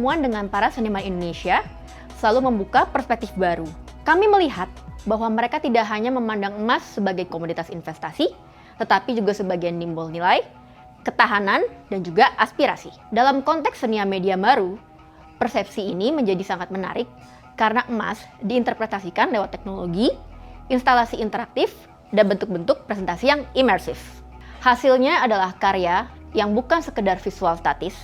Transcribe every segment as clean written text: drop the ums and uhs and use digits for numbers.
pertemuan dengan para seniman Indonesia selalu membuka perspektif baru. Kami melihat bahwa mereka tidak hanya memandang emas sebagai komoditas investasi, tetapi juga sebagai simbol nilai, ketahanan, dan juga aspirasi. Dalam konteks seni media baru, persepsi ini menjadi sangat menarik karena emas diinterpretasikan lewat teknologi, instalasi interaktif, dan bentuk-bentuk presentasi yang imersif. Hasilnya adalah karya yang bukan sekedar visual statis,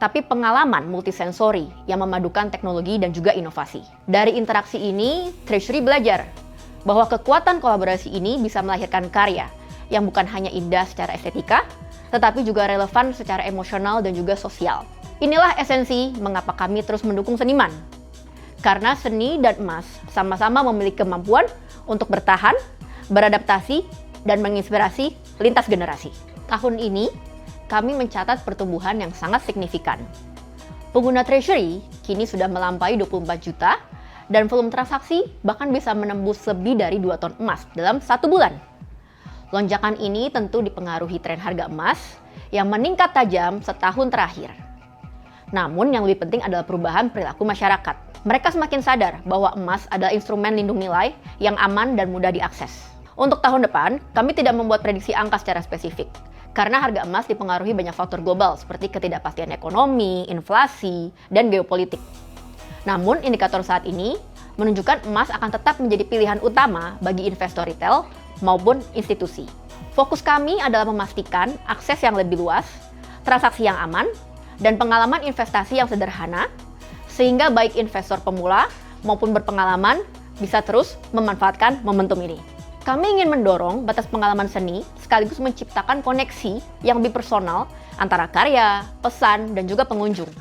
tapi pengalaman multisensori yang memadukan teknologi dan juga inovasi. Dari interaksi ini, Treasury belajar bahwa kekuatan kolaborasi ini bisa melahirkan karya yang bukan hanya indah secara estetika, tetapi juga relevan secara emosional dan juga sosial. Inilah esensi mengapa kami terus mendukung seniman. Karena seni dan emas sama-sama memiliki kemampuan untuk bertahan, beradaptasi, dan menginspirasi lintas generasi. Tahun ini, kami mencatat pertumbuhan yang sangat signifikan. Pengguna Treasury kini sudah melampaui 24 juta dan volume transaksi bahkan bisa menembus lebih dari 2 ton emas dalam 1 bulan. Lonjakan ini tentu dipengaruhi tren harga emas yang meningkat tajam setahun terakhir. Namun yang lebih penting adalah perubahan perilaku masyarakat. Mereka semakin sadar bahwa emas adalah instrumen lindung nilai yang aman dan mudah diakses. Untuk tahun depan, kami tidak membuat prediksi angka secara spesifik. Karena harga emas dipengaruhi banyak faktor global seperti ketidakpastian ekonomi, inflasi, dan geopolitik. Namun, indikator saat ini menunjukkan emas akan tetap menjadi pilihan utama bagi investor retail maupun institusi. Fokus kami adalah memastikan akses yang lebih luas, transaksi yang aman, dan pengalaman investasi yang sederhana, sehingga baik investor pemula maupun berpengalaman bisa terus memanfaatkan momentum ini. Kami ingin mendorong batas pengalaman seni sekaligus menciptakan koneksi yang lebih personal antara karya, pesan, dan juga pengunjung.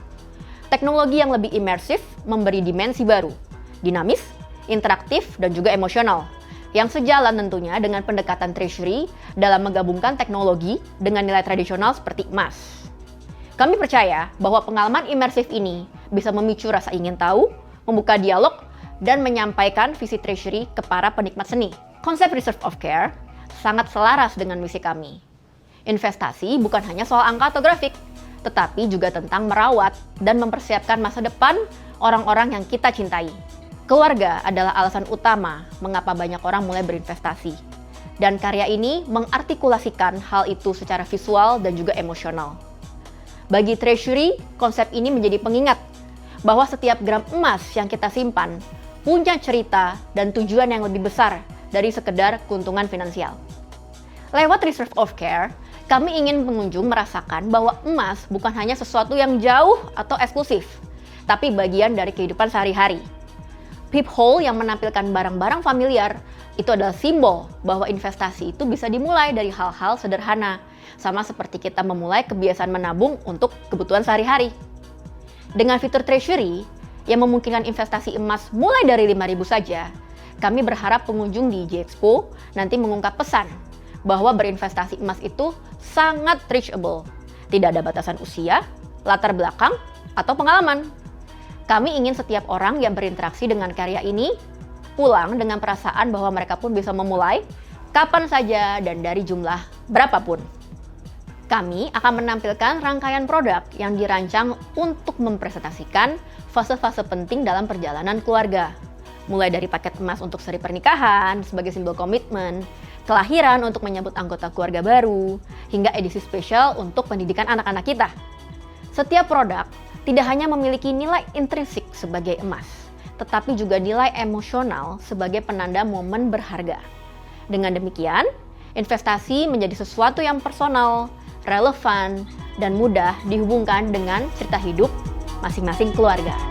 Teknologi yang lebih imersif memberi dimensi baru, dinamis, interaktif, dan juga emosional, yang sejalan tentunya dengan pendekatan Treasury dalam menggabungkan teknologi dengan nilai tradisional seperti emas. Kami percaya bahwa pengalaman imersif ini bisa memicu rasa ingin tahu, membuka dialog, dan menyampaikan visi Treasury ke para penikmat seni. Konsep Reserve of Care sangat selaras dengan misi kami. Investasi bukan hanya soal angka atau grafik, tetapi juga tentang merawat dan mempersiapkan masa depan orang-orang yang kita cintai. Keluarga adalah alasan utama mengapa banyak orang mulai berinvestasi. Dan karya ini mengartikulasikan hal itu secara visual dan juga emosional. Bagi Treasury, konsep ini menjadi pengingat bahwa setiap gram emas yang kita simpan punya cerita dan tujuan yang lebih besar dari sekedar keuntungan finansial. Lewat Reserve of Care, kami ingin pengunjung merasakan bahwa emas bukan hanya sesuatu yang jauh atau eksklusif, tapi bagian dari kehidupan sehari-hari. Peephole yang menampilkan barang-barang familiar itu adalah simbol bahwa investasi itu bisa dimulai dari hal-hal sederhana, sama seperti kita memulai kebiasaan menabung untuk kebutuhan sehari-hari. Dengan fitur Treasury yang memungkinkan investasi emas mulai dari 5.000 saja, kami berharap pengunjung di J-Expo nanti mengungkap pesan bahwa berinvestasi emas itu sangat reachable. Tidak ada batasan usia, latar belakang, atau pengalaman. Kami ingin setiap orang yang berinteraksi dengan karya ini pulang dengan perasaan bahwa mereka pun bisa memulai kapan saja dan dari jumlah berapapun. Kami akan menampilkan rangkaian produk yang dirancang untuk mempresentasikan fase-fase penting dalam perjalanan keluarga. Mulai dari paket emas untuk seri pernikahan sebagai simbol komitmen, kelahiran untuk menyambut anggota keluarga baru, hingga edisi spesial untuk pendidikan anak-anak kita. Setiap produk tidak hanya memiliki nilai intrinsik sebagai emas, tetapi juga nilai emosional sebagai penanda momen berharga. Dengan demikian, investasi menjadi sesuatu yang personal, relevan, dan mudah dihubungkan dengan cerita hidup masing-masing keluarga.